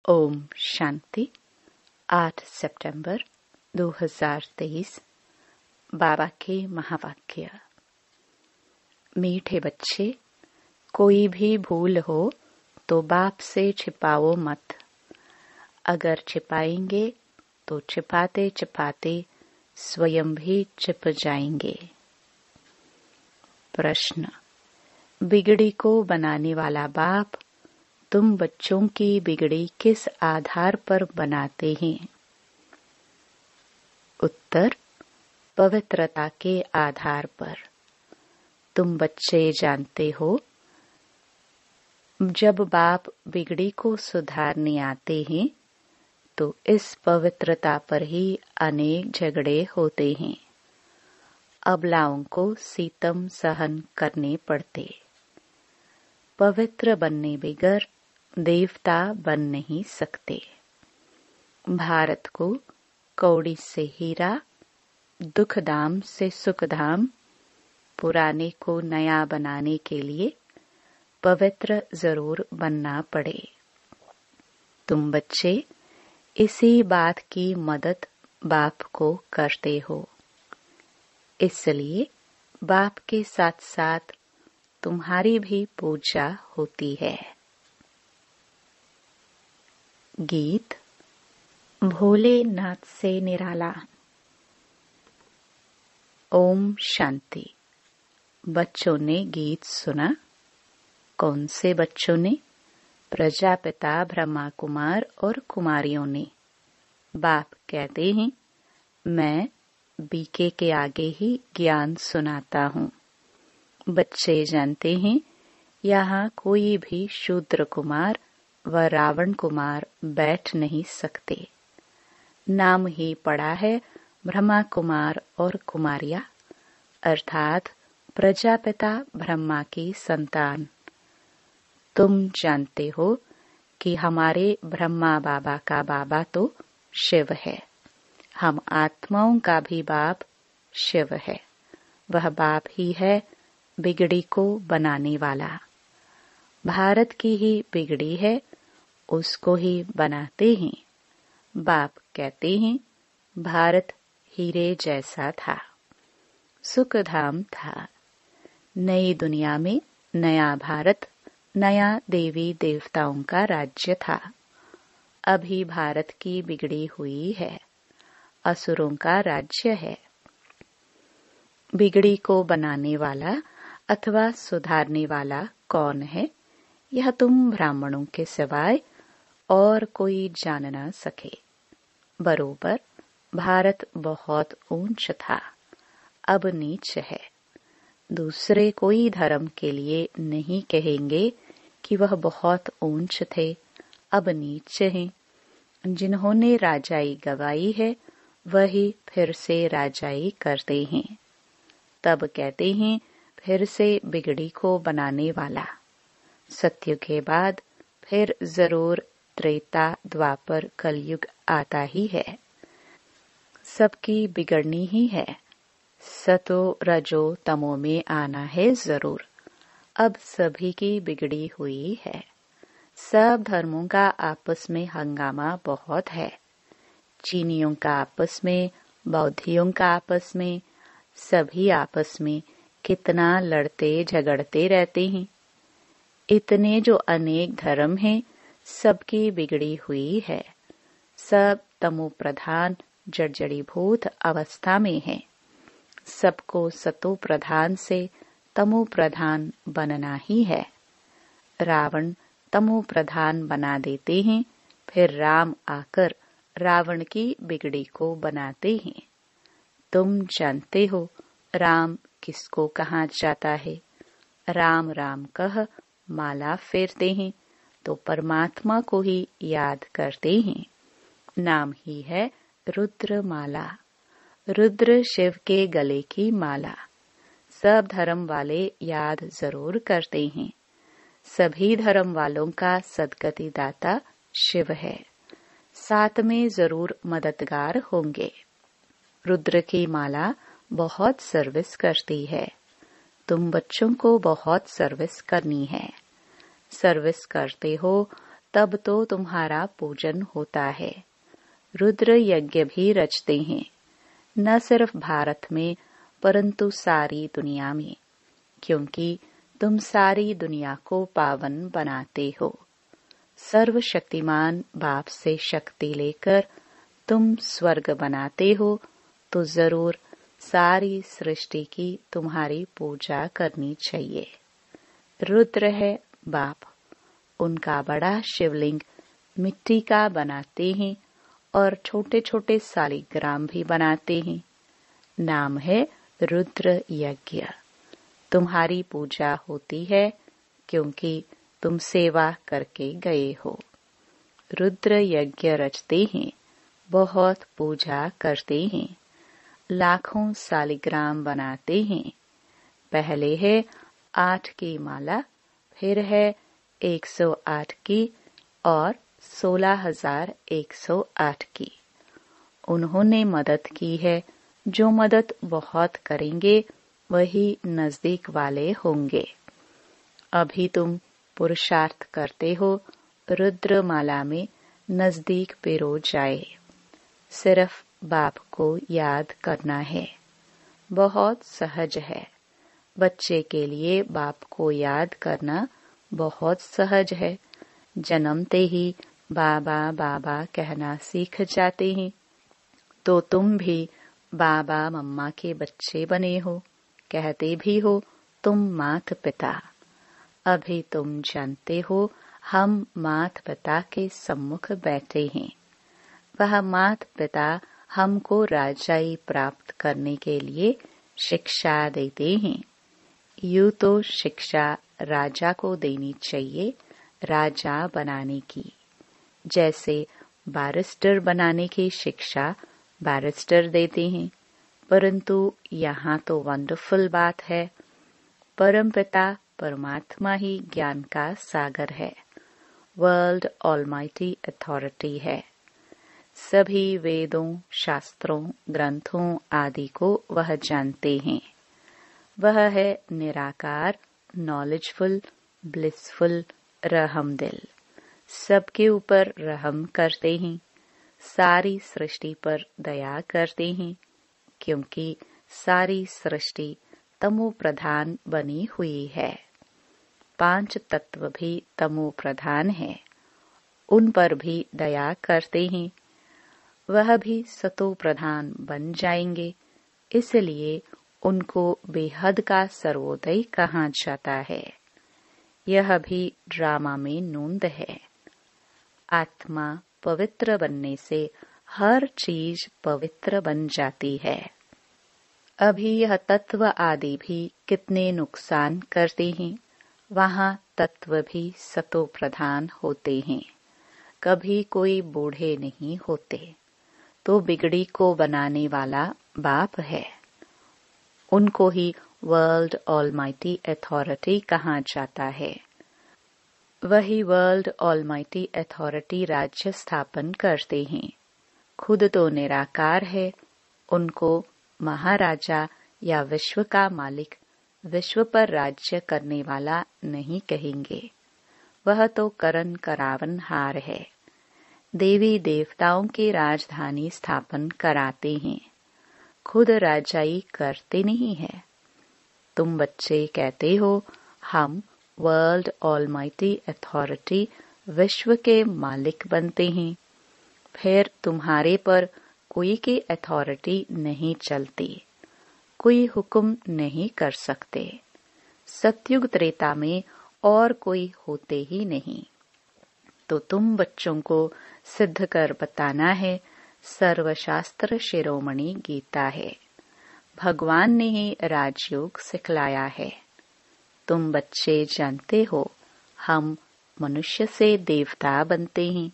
ओम शांति। 8 सितंबर 2023। बाबा के महावाक्य। मीठे बच्चे, कोई भी भूल हो तो बाप से छिपाओ मत। अगर छिपाएंगे तो छिपाते छिपाते स्वयं भी छिप जाएंगे। प्रश्न। बिगड़ी को बनाने वाला बाप तुम बच्चों की बिगड़ी किस आधार पर बनाते हैं? उत्तर। पवित्रता के आधार पर। तुम बच्चे जानते हो, जब बाप बिगड़ी को सुधारने आते हैं तो इस पवित्रता पर ही अनेक झगड़े होते हैं। अबलाओं को सितम सहन करने पड़ते। पवित्र बनने बगैर देवता बन नहीं सकते। भारत को कौड़ी से हीरा, दुखधाम से सुखधाम, पुराने को नया बनाने के लिए पवित्र जरूर बनना पड़े। तुम बच्चे इसी बात की मदद बाप को करते हो, इसलिए बाप के साथ साथ तुम्हारी भी पूजा होती है। गीत। भोलेनाथ से निराला। ओम शांति। बच्चों ने गीत सुना। कौन से बच्चों ने? प्रजापिता ब्रह्मा कुमार और कुमारियों ने। बाप कहते हैं, मैं बीके के आगे ही ज्ञान सुनाता हूँ। बच्चे जानते हैं, यहाँ कोई भी शूद्र कुमार व रावण कुमार बैठ नहीं सकते। नाम ही पड़ा है ब्रह्मा कुमार और कुमारिया, अर्थात प्रजापिता ब्रह्मा की संतान। तुम जानते हो कि हमारे ब्रह्मा बाबा का बाबा तो शिव है। हम आत्माओं का भी बाप शिव है। वह बाप ही है बिगड़ी को बनाने वाला। भारत की ही बिगड़ी है, उसको ही बनाते हैं। बाप कहते हैं, भारत हीरे जैसा था, सुखधाम था। नई दुनिया में नया भारत, नया देवी देवताओं का राज्य था। अभी भारत की बिगड़ी हुई है, असुरों का राज्य है। बिगड़ी को बनाने वाला अथवा सुधारने वाला कौन है, यह तुम ब्राह्मणों के सिवाय और कोई जान न सके। बरोबर भारत बहुत ऊंच था, अब नीच है। दूसरे कोई धर्म के लिए नहीं कहेंगे कि वह बहुत ऊंच थे, अब नीच हैं। जिन्होंने राजाई गवाई है वही फिर से राजाई करते हैं। तब कहते हैं, फिर से बिगड़ी को बनाने वाला। सत्य के बाद फिर जरूर त्रेता द्वापर कलयुग आता ही है। सबकी बिगड़नी ही है। सतो रजो तमो में आना है जरूर। अब सभी की बिगड़ी हुई है। सब धर्मों का आपस में हंगामा बहुत है। चीनियों का आपस में, बौद्धियों का आपस में, सभी आपस में कितना लड़ते झगड़ते रहते हैं। इतने जो अनेक धर्म हैं, सबकी बिगड़ी हुई है। सब तमो प्रधान जड़जड़ीभूत अवस्था में है। सबको सतो प्रधान से तमो प्रधान बनना ही है। रावण तमो प्रधान बना देते हैं, फिर राम आकर रावण की बिगड़ी को बनाते हैं। तुम जानते हो राम किसको कहा जाता है। राम राम कह माला फेरते हैं तो परमात्मा को ही याद करते हैं। नाम ही है रुद्र माला। रुद्र शिव के गले की माला। सब धर्म वाले याद जरूर करते हैं। सभी धर्म वालों का सदगति दाता शिव है। साथ में जरूर मददगार होंगे। रुद्र की माला बहुत सर्विस करती है। तुम बच्चों को बहुत सर्विस करनी है। सर्विस करते हो तब तो तुम्हारा पूजन होता है। रुद्र यज्ञ भी रचते हैं, न सिर्फ भारत में परंतु सारी दुनिया में, क्योंकि तुम सारी दुनिया को पावन बनाते हो। सर्वशक्तिमान बाप से शक्ति लेकर तुम स्वर्ग बनाते हो, तो जरूर सारी सृष्टि की तुम्हारी पूजा करनी चाहिए। रुद्र है बाप, उनका बड़ा शिवलिंग मिट्टी का बनाते हैं और छोटे छोटे शालिग्राम भी बनाते हैं। नाम है रुद्र यज्ञ। तुम्हारी पूजा होती है क्योंकि तुम सेवा करके गए हो। रुद्र यज्ञ रचते हैं, बहुत पूजा करते हैं, लाखों शालिग्राम बनाते हैं। पहले है 8 की माला, फिर है 108 की और 16,108 की। उन्होंने मदद की है। जो मदद बहुत करेंगे वही नजदीक वाले होंगे। अभी तुम पुरुषार्थ करते हो, रुद्र माला में नजदीक पिरो जाए। सिर्फ बाप को याद करना है। बहुत सहज है। बच्चे के लिए बाप को याद करना बहुत सहज है। जन्मते ही बाबा बाबा कहना सीख जाते हैं। तो तुम भी बाबा मम्मा के बच्चे बने हो, कहते भी हो तुम माता पिता। अभी तुम जानते हो हम माता पिता के सम्मुख बैठे हैं। वह माता पिता हमको राजाई प्राप्त करने के लिए शिक्षा देते हैं। यूं तो शिक्षा राजा को देनी चाहिए, राजा बनाने की। जैसे बैरिस्टर बनाने की शिक्षा बैरिस्टर देते हैं, परंतु यहाँ तो वंडरफुल बात है। परमपिता परमात्मा ही ज्ञान का सागर है, वर्ल्ड ऑलमाइटी अथॉरिटी है। सभी वेदों, शास्त्रों, ग्रंथों आदि को वह जानते हैं। वह है निराकार, नॉलेजफुल, ब्लिसफुल, रहमदिल। सबके ऊपर रहम करते हैं, सारी सृष्टि पर दया करते हैं, क्योंकि सारी सृष्टि तमो प्रधान बनी हुई है। 5 तत्व भी तमो प्रधान है, उन पर भी दया करते हैं। वह भी सतो प्रधान बन जाएंगे, इसलिए उनको बेहद का सर्वोदय कहा जाता है। यह भी ड्रामा में नूंद है। आत्मा पवित्र बनने से हर चीज पवित्र बन जाती है। अभी यह तत्व आदि भी कितने नुकसान करते हैं। वहाँ तत्व भी सतो प्रधान होते हैं, कभी कोई बूढ़े नहीं होते। तो बिगड़ी को बनाने वाला बाप है। उनको ही वर्ल्ड ऑलमाइटी अथॉरिटी कहा जाता है। वही वर्ल्ड ऑलमाइटी अथॉरिटी राज्य स्थापन करते हैं। खुद तो निराकार है, उनको महाराजा या विश्व का मालिक, विश्व पर राज्य करने वाला नहीं कहेंगे। वह तो करन करावन हार है। देवी देवताओं की राजधानी स्थापन कराते हैं, खुद राजाई करते नहीं है। तुम बच्चे कहते हो हम वर्ल्ड ऑलमाइटी अथॉरिटी विश्व के मालिक बनते हैं, फिर तुम्हारे पर कोई की अथॉरिटी नहीं चलती, कोई हुक्म नहीं कर सकते। सतयुग त्रेता में और कोई होते ही नहीं। तो तुम बच्चों को सिद्ध कर बताना है। सर्वशास्त्र शिरोमणि गीता है, भगवान ने ही राजयोग सिखलाया है। तुम बच्चे जानते हो हम मनुष्य से देवता बनते हैं।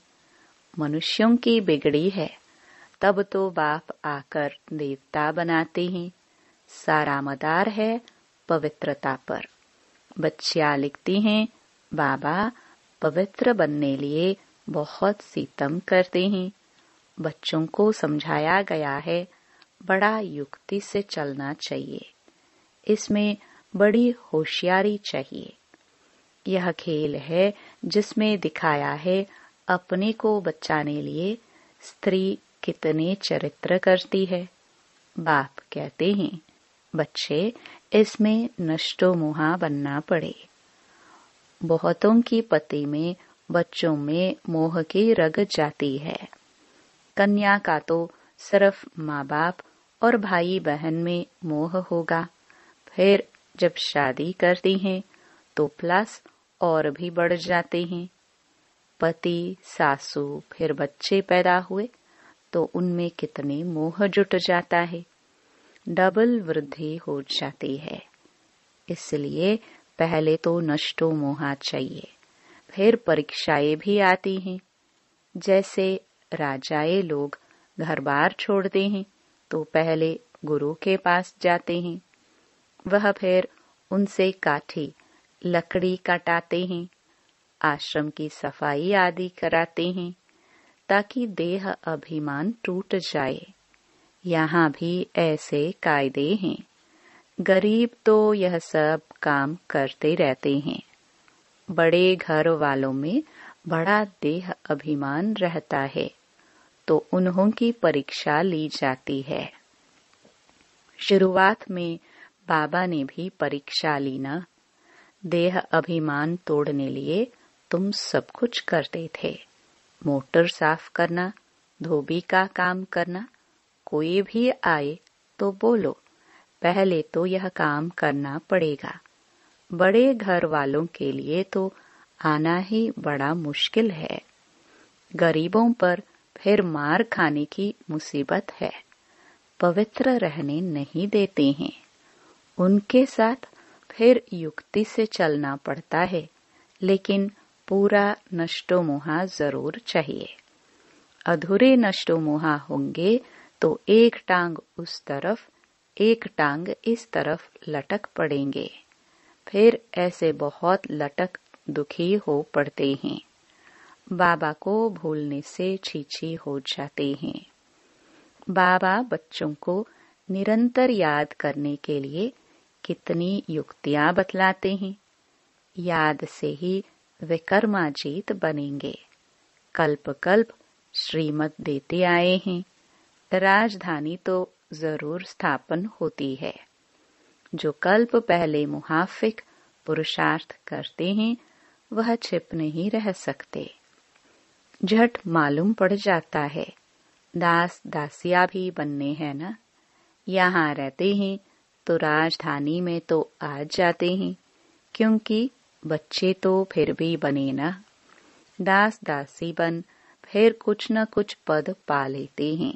मनुष्यों की बिगड़ी है, तब तो बाप आकर देवता बनाते हैं। सारा मदार है पवित्रता पर। बच्चियां लिखती हैं, बाबा पवित्र बनने लिए बहुत सितम करते हैं। बच्चों को समझाया गया है बड़ा युक्ति से चलना चाहिए, इसमें बड़ी होशियारी चाहिए। यह खेल है जिसमें दिखाया है अपने को बचाने लिए स्त्री कितने चरित्र करती है। बाप कहते हैं बच्चे इसमें नष्टो मोहा बनना पड़े। बहुतों की पति में बच्चों में मोह की रग जाती है। कन्या का तो सिर्फ माँ बाप और भाई बहन में मोह होगा, फिर जब शादी करती हैं तो प्लस और भी बढ़ जाते हैं। पति, सासू, फिर बच्चे पैदा हुए तो उनमें कितने मोह जुट जाता है, डबल वृद्धि हो जाती है। इसलिए पहले तो नष्टो मोहा चाहिए, फिर परीक्षाएं भी आती हैं। जैसे राजाए लोग घर बार छोड़ते हैं तो पहले गुरु के पास जाते हैं, वह फिर उनसे काठी लकड़ी काटाते हैं, आश्रम की सफाई आदि कराते हैं ताकि देह अभिमान टूट जाए। यहाँ भी ऐसे कायदे हैं। गरीब तो यह सब काम करते रहते हैं। बड़े घर वालों में बड़ा देह अभिमान रहता है तो उन्हों की परीक्षा ली जाती है। शुरुआत में बाबा ने भी परीक्षा ली ना। देह अभिमान तोड़ने लिए तुम सब कुछ करते थे, मोटर साफ करना, धोबी का काम करना। कोई भी आए तो बोलो पहले तो यह काम करना पड़ेगा। बड़े घर वालों के लिए तो आना ही बड़ा मुश्किल है। गरीबों पर फिर मार खाने की मुसीबत है, पवित्र रहने नहीं देते हैं। उनके साथ फिर युक्ति से चलना पड़ता है, लेकिन पूरा नष्टो मोहा जरूर चाहिए। अधूरे नष्टो मोहा होंगे तो एक टांग उस तरफ, एक टांग इस तरफ लटक पड़ेंगे। फिर ऐसे बहुत लटक दुखी हो पड़ते हैं। बाबा को भूलने से छीछी हो जाते हैं। बाबा बच्चों को निरंतर याद करने के लिए कितनी युक्तियां बतलाते हैं। याद से ही विकर्माजीत बनेंगे। कल्प कल्प श्रीमत देते आए हैं। राजधानी तो जरूर स्थापन होती है। जो कल्प पहले मुहाफिक पुरुषार्थ करते हैं वह छिप नहीं रह सकते, झट मालूम पड़ जाता है। दास दासिया भी बनने हैं ना। यहाँ रहते हैं तो राजधानी में तो आ जाते हैं, क्योंकि बच्चे तो फिर भी बने ना। दास दासी बन फिर कुछ न कुछ पद पा लेते हैं,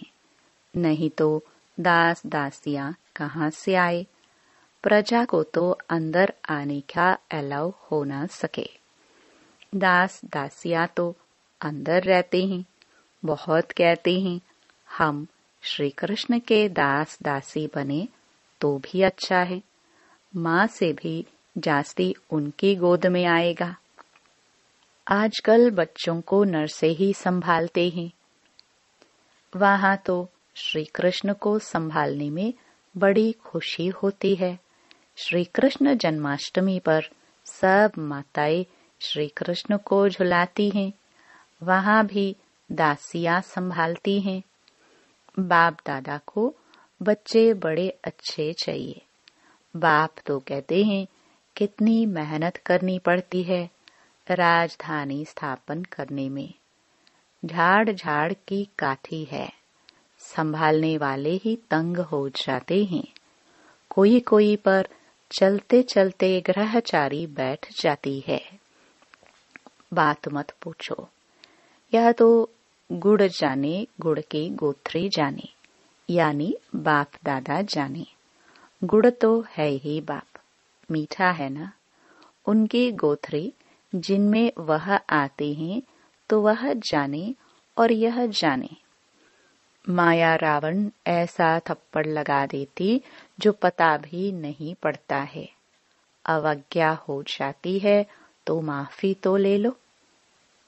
नहीं तो दास दासियां कहाँ से आए। प्रजा को तो अंदर आने का अलाउ हो ना सके। दास दासियां तो अंदर रहते हैं, बहुत कहते हैं हम श्री कृष्ण के दास दासी बने तो भी अच्छा है, माँ से भी जास्ती उनकी गोद में आएगा। आजकल बच्चों को नर्से ही संभालते हैं। वहां तो श्री कृष्ण को संभालने में बड़ी खुशी होती है। श्री कृष्ण जन्माष्टमी पर सब माताएं श्री कृष्ण को झुलाती हैं, वहां भी दासियां संभालती हैं। बाप दादा को बच्चे बड़े अच्छे चाहिए। बाप तो कहते हैं कितनी मेहनत करनी पड़ती है राजधानी स्थापन करने में। झाड़ झाड़ की काठी है, संभालने वाले ही तंग हो जाते हैं। कोई कोई पर चलते चलते ग्रहचारी बैठ जाती है। बात मत पूछो, यह तो गुड़ जाने गुड़ की गोथरी जाने, यानी बाप दादा जाने। गुड़ तो है ही बाप, मीठा है ना। उनकी गोथरी जिनमें वह आते हैं तो वह जाने और यह जाने। माया रावण ऐसा थप्पड़ लगा देती जो पता भी नहीं पड़ता है। अवज्ञा हो जाती है तो माफी तो ले लो,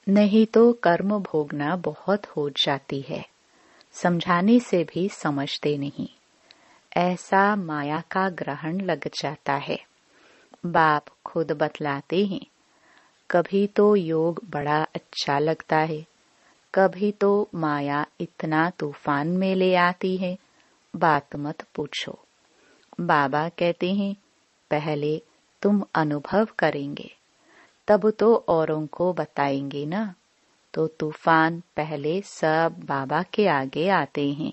नहीं तो कर्म भोगना बहुत हो जाती है। समझाने से भी समझते नहीं, ऐसा माया का ग्रहण लग जाता है। बाप खुद बतलाते हैं, कभी तो योग बड़ा अच्छा लगता है, कभी तो माया इतना तूफान में ले आती है, बात मत पूछो। बाबा कहते हैं पहले तुम अनुभव करेंगे, तब तो औरों को बताएंगे ना। तो तूफान पहले सब बाबा के आगे आते हैं।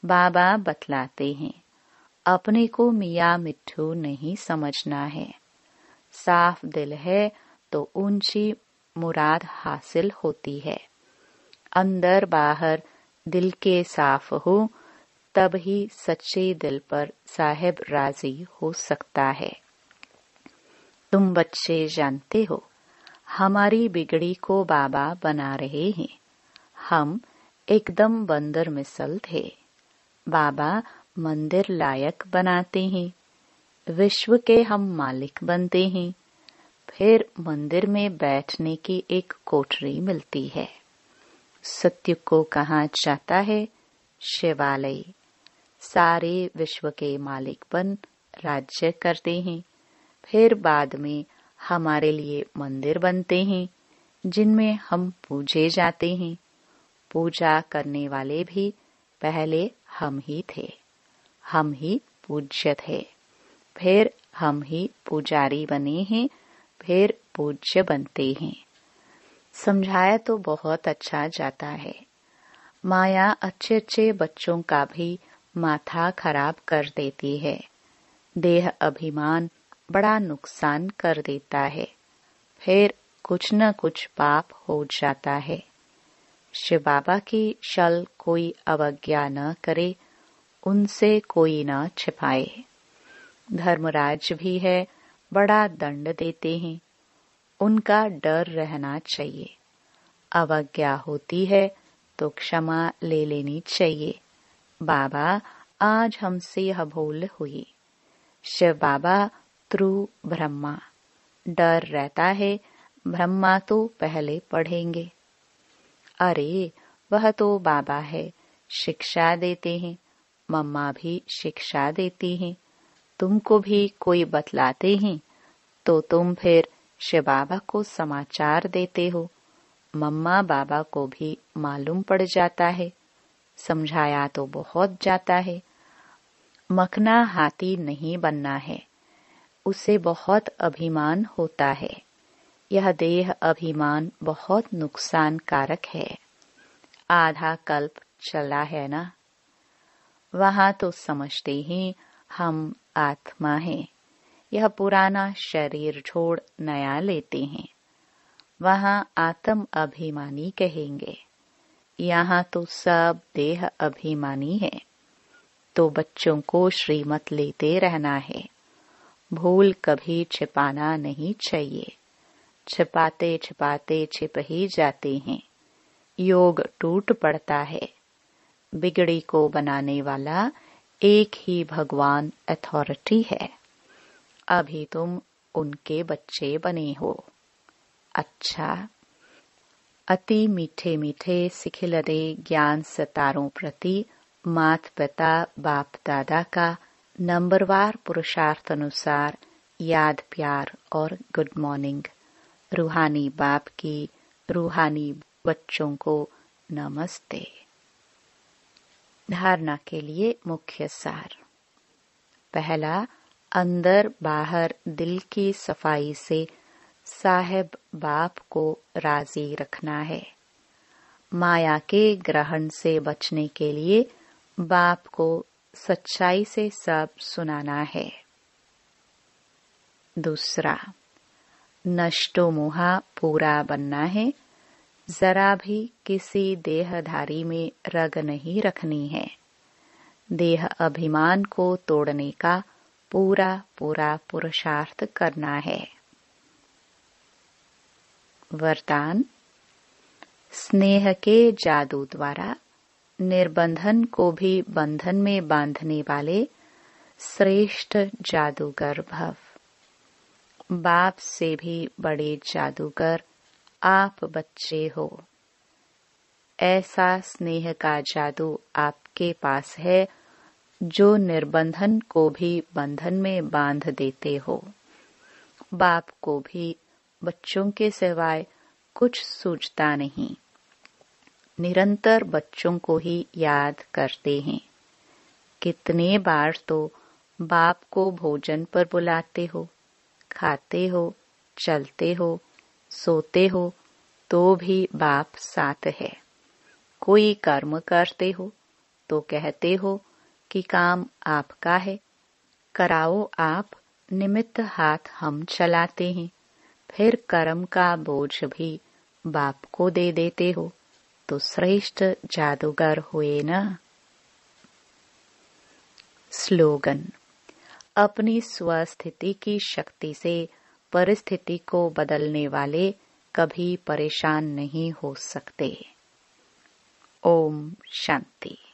बाबा बतलाते हैं अपने को मियाँ मिट्ठू नहीं समझना है। साफ दिल है तो ऊंची मुराद हासिल होती है। अंदर बाहर दिल के साफ हो तब ही सच्चे दिल पर साहिब राजी हो सकता है। तुम बच्चे जानते हो हमारी बिगड़ी को बाबा बना रहे हैं। हम एकदम बंदर मिसल थे, बाबा मंदिर लायक बनाते हैं। विश्व के हम मालिक बनते हैं। फिर मंदिर में बैठने की एक कोठरी मिलती है। सत्य को कहाँ जाता है? शिवालय। सारे विश्व के मालिक बन राज्य करते हैं। फिर बाद में हमारे लिए मंदिर बनते हैं जिनमें हम पूजे जाते हैं। पूजा करने वाले भी पहले हम ही थे। हम ही पूज्य थे। फिर हम ही पुजारी बने हैं, फिर पूज्य बनते हैं। समझाया तो बहुत अच्छा जाता है। माया अच्छे अच्छे बच्चों का भी माथा खराब कर देती है। देह अभिमान बड़ा नुकसान कर देता है। फिर कुछ न कुछ पाप हो जाता है। शिव बाबा की शल कोई अवज्ञा न करे, उनसे कोई न छिपाए। धर्मराज भी है, बड़ा दंड देते हैं। उनका डर रहना चाहिए। अवज्ञा होती है तो क्षमा ले लेनी चाहिए। बाबा आज हमसे यह भूल हुई। शिव बाबा त्रु ब्रह्मा। डर रहता है ब्रह्मा तो पहले पढ़ेंगे। अरे वह तो बाबा है, शिक्षा देते हैं। मम्मा भी शिक्षा देती हैं। तुमको भी कोई बतलाते हैं तो तुम फिर शिव बाबा को समाचार देते हो। मम्मा बाबा को भी मालूम पड़ जाता है। समझाया तो बहुत जाता है। मखना हाथी नहीं बनना है, उसे बहुत अभिमान होता है। यह देह अभिमान बहुत नुकसानकारक है। आधा कल्प चला है ना, वहां तो समझते ही हम आत्मा हैं। यह पुराना शरीर छोड़ नया लेते हैं। वहां आत्म अभिमानी कहेंगे। यहाँ तो सब देह अभिमानी है। तो बच्चों को श्रीमत लेते रहना है। भूल कभी छिपाना नहीं चाहिए। छिपाते छिपाते छिप ही जाते हैं। योग टूट पड़ता है। बिगड़ी को बनाने वाला एक ही भगवान अथॉरिटी है। अभी तुम उनके बच्चे बने हो। अच्छा, अति मीठे मीठे सिखिलदे ज्ञान सितारों प्रति मात पिता बाप दादा का नंबरवार पुरुषार्थ अनुसार याद प्यार और गुड मॉर्निंग। रूहानी बाप की रूहानी बच्चों को नमस्ते। धारणा के लिए मुख्य सार। पहला, अंदर बाहर दिल की सफाई से साहेब बाप को राजी रखना है। माया के ग्रहण से बचने के लिए बाप को सच्चाई से सब सुनाना है। दूसरा, नष्टो मोहा पूरा बनना है। जरा भी किसी देहधारी में रग नहीं रखनी है। देह अभिमान को तोड़ने का पूरा पूरा पुरुषार्थ करना है। वरदान, स्नेह के जादू द्वारा निर्बंधन को भी बंधन में बांधने वाले श्रेष्ठ जादूगर भव। बाप से भी बड़े जादूगर आप बच्चे हो। ऐसा स्नेह का जादू आपके पास है जो निर्बंधन को भी बंधन में बांध देते हो। बाप को भी बच्चों के सिवाय कुछ सूझता नहीं। निरंतर बच्चों को ही याद करते हैं। कितने बार तो बाप को भोजन पर बुलाते हो, खाते हो, चलते हो, सोते हो, तो भी बाप साथ है। कोई कर्म करते हो तो कहते हो कि काम आपका है, कराओ आप, निमित्त हाथ हम चलाते हैं। फिर कर्म का बोझ भी बाप को दे देते हो, तो श्रेष्ठ जादूगर हुए ना। स्लोगन: अपनी स्वस्थिति की शक्ति से परिस्थिति को बदलने वाले कभी परेशान नहीं हो सकते। ओम शांति।